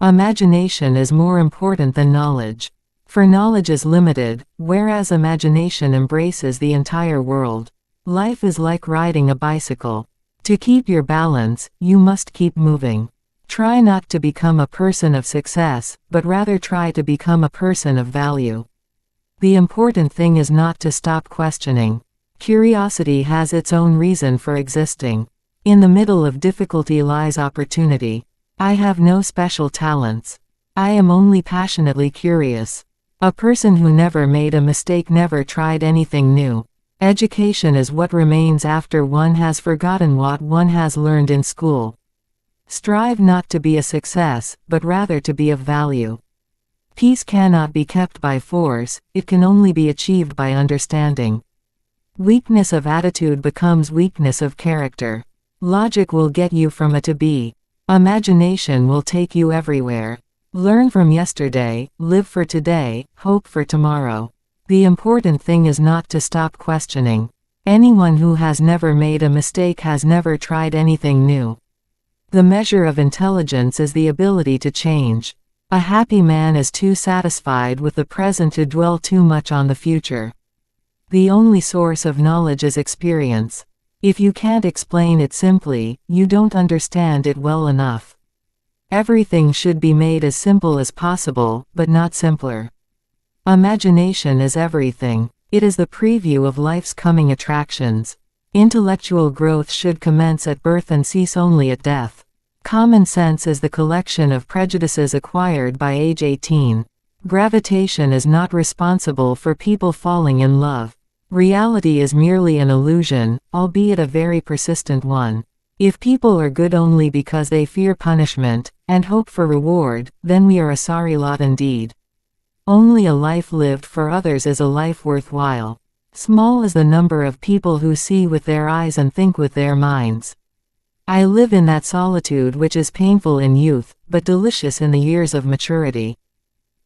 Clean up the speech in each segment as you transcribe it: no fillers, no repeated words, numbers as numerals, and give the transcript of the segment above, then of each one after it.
Imagination is more important than knowledge. For knowledge is limited, whereas imagination embraces the entire world. Life is like riding a bicycle. To keep your balance, you must keep moving. Try not to become a person of success, but rather try to become a person of value. The important thing is not to stop questioning. Curiosity has its own reason for existing. In the middle of difficulty lies opportunity. I have no special talents. I am only passionately curious. A person who never made a mistake never tried anything new. Education is what remains after one has forgotten what one has learned in school. Strive not to be a success, but rather to be of value. Peace cannot be kept by force, it can only be achieved by understanding. Weakness of attitude becomes weakness of character. Logic will get you from A to B. Imagination will take you everywhere. Learn from yesterday, live for today, hope for tomorrow. The important thing is not to stop questioning. Anyone who has never made a mistake has never tried anything new. The measure of intelligence is the ability to change. A happy man is too satisfied with the present to dwell too much on the future. The only source of knowledge is experience. If you can't explain it simply, you don't understand it well enough. Everything should be made as simple as possible, but not simpler. Imagination is everything. It is the preview of life's coming attractions. Intellectual growth should commence at birth and cease only at death. Common sense is the collection of prejudices acquired by age 18. Gravitation is not responsible for people falling in love. Reality is merely an illusion, albeit a very persistent one. If people are good only because they fear punishment, and hope for reward, then we are a sorry lot indeed. Only a life lived for others is a life worthwhile. Small is the number of people who see with their eyes and think with their minds. I live in that solitude which is painful in youth, but delicious in the years of maturity.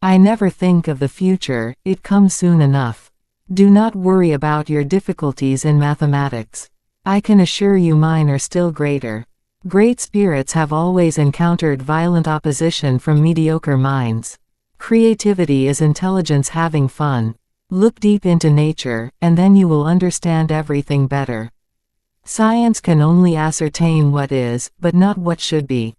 I never think of the future, it comes soon enough. Do not worry about your difficulties in mathematics. I can assure you mine are still greater. Great spirits have always encountered violent opposition from mediocre minds. Creativity is intelligence having fun. Look deep into nature, and then you will understand everything better. Science can only ascertain what is, but not what should be.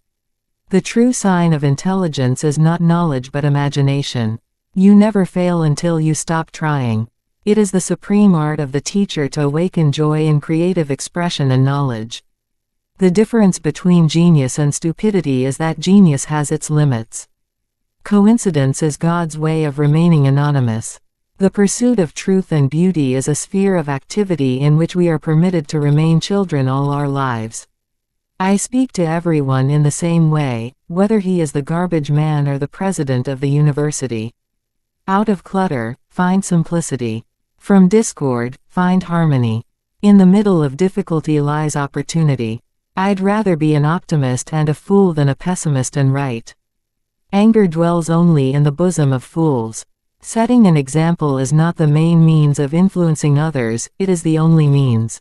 The true sign of intelligence is not knowledge but imagination. You never fail until you stop trying. It is the supreme art of the teacher to awaken joy in creative expression and knowledge. The difference between genius and stupidity is that genius has its limits. Coincidence is God's way of remaining anonymous. The pursuit of truth and beauty is a sphere of activity in which we are permitted to remain children all our lives. I speak to everyone in the same way, whether he is the garbage man or the president of the university. Out of clutter, find simplicity. From discord, find harmony. In the middle of difficulty lies opportunity. I'd rather be an optimist and a fool than a pessimist and right. Anger dwells only in the bosom of fools. Setting an example is not the main means of influencing others, it is the only means.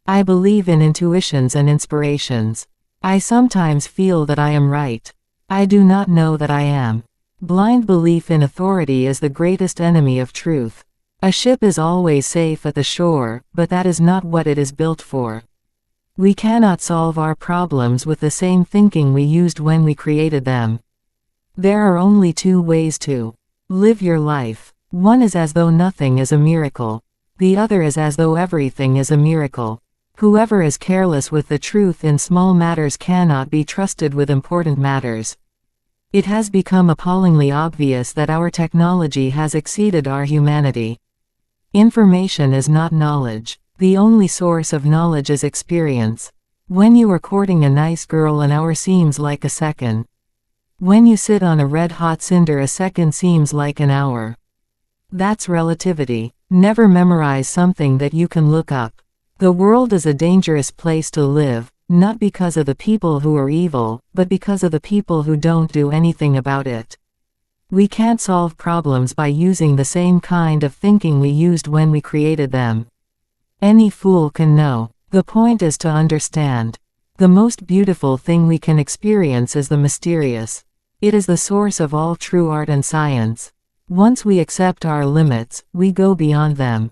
I believe in intuitions and inspirations. I sometimes feel that I am right. I do not know that I am. Blind belief in authority is the greatest enemy of truth. A ship is always safe at the shore, but that is not what it is built for. We cannot solve our problems with the same thinking we used when we created them. There are only two ways to live your life. One is as though nothing is a miracle. The other is as though everything is a miracle. Whoever is careless with the truth in small matters cannot be trusted with important matters. It has become appallingly obvious that our technology has exceeded our humanity. Information is not knowledge. The only source of knowledge is experience. When you are courting a nice girl, an hour seems like a second. When you sit on a red-hot cinder, a second seems like an hour. That's relativity. Never memorize something that you can look up. The world is a dangerous place to live, not because of the people who are evil, but because of the people who don't do anything about it. We can't solve problems by using the same kind of thinking we used when we created them. Any fool can know. The point is to understand. The most beautiful thing we can experience is the mysterious. It is the source of all true art and science. Once we accept our limits, we go beyond them.